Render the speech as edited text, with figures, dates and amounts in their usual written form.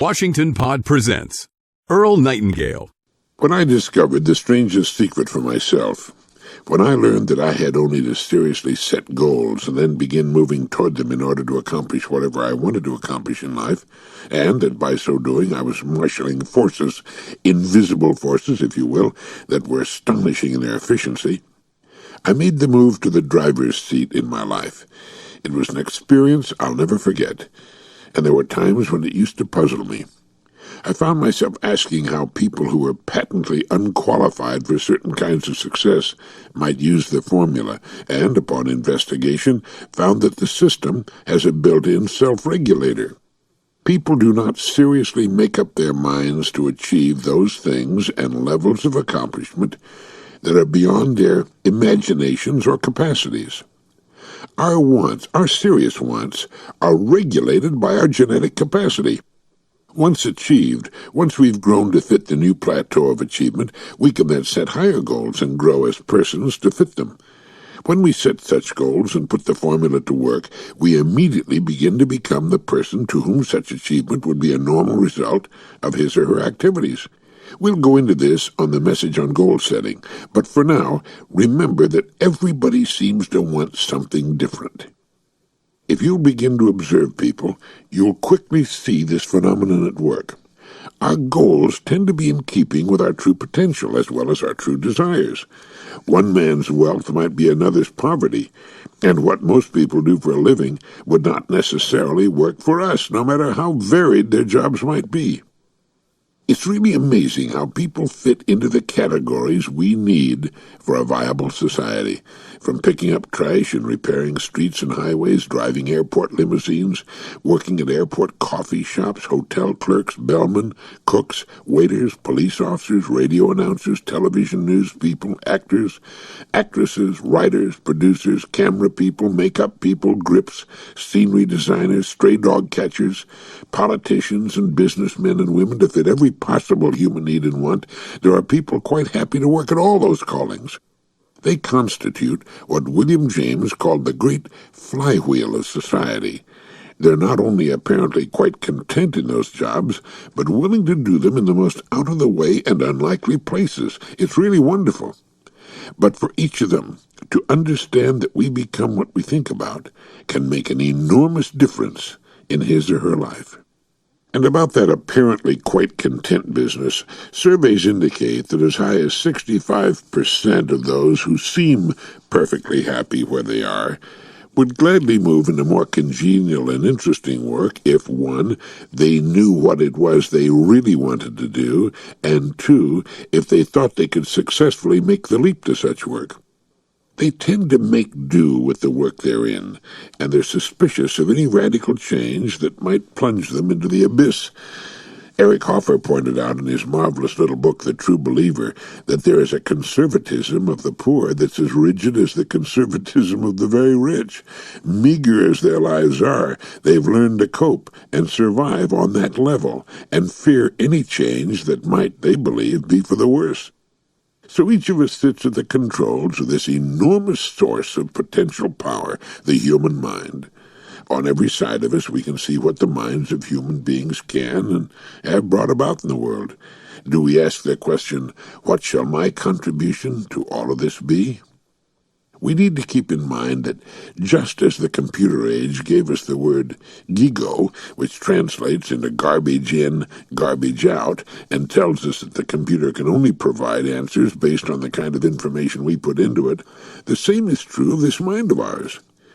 Washington Pod presents EARL Nightingale. When I discovered the strangest secret for myself, when I learned that I had only to seriously set goals and then begin moving toward them in order to accomplish whatever I wanted to accomplish in life, and that by so doing I was marshaling forces, invisible forces, if you will, that were astonishing in their efficiency, I made the move to the driver's seat in my life. It was an experience I'll never forget, and there were times when it used to puzzle me. I found myself asking how people who were patently unqualified for certain kinds of success might use the formula, and, upon investigation, found that the system has a built-in self-regulator. People do not seriously make up their minds to achieve those things and levels of accomplishment that are beyond their imaginations or capacities. Our wants, our serious wants, are regulated by our genetic capacity. Once achieved, once we've grown to fit the new plateau of achievement, we can then set higher goals and grow as persons to fit them. When we set such goals and put the formula to work, we immediately begin to become the person to whom such achievement would be a normal result of his or her activities. We'll go into this on the message on goal setting, but for now, remember that everybody seems to want something different. If you'll begin to observe people, you'll quickly see this phenomenon at work. Our goals tend to be in keeping with our true potential as well as our true desires. One man's wealth might be another's poverty, and what most people do for a living would not necessarily work for us, no matter how varied their jobs might be. It's really amazing how people fit into the categories we need for a viable society, from picking up trash and repairing streets and highways, driving airport limousines, working at airport coffee shops, hotel clerks, bellmen, cooks, waiters, police officers, radio announcers, television news people, actors, actresses, writers, producers, camera people, makeup people, grips, scenery designers, stray dog catchers, politicians and businessmen and women. To fit every possible human need and want, there are people quite happy to work at all those callings. They constitute what William James called the great flywheel of society. They're not only apparently quite content in those jobs, but willing to do them in the most out-of-the-way and unlikely places. It's really wonderful. But for each of them, to understand that we become what we think about can make an enormous difference in his or her life. And about that apparently quite content business, surveys indicate that as high as 65% of those who seem perfectly happy where they are would gladly move into more congenial and interesting work if, 1, they knew what it was they really wanted to do, and 2, if they thought they could successfully make the leap to such work. They tend to make do with the work they're in, and they're suspicious of any radical change that might plunge them into the abyss. Eric Hoffer pointed out in his marvelous little book, The True Believer, that there is a conservatism of the poor that's as rigid as the conservatism of the very rich. Meager as their lives are, they've learned to cope and survive on that level, and fear any change that might, they believe, be for the worse. So each of us sits at the controls of this enormous source of potential power, the human mind. On every side of us we can see what the minds of human beings can and have brought about in the world. Do we ask the question, what shall my contribution to all of this be? We need to keep in mind that just as the computer age gave us the word gigo, which translates into garbage in, garbage out, and tells us that the computer can only provide answers based on the kind of information we put into it, the same is true of this mind of ours.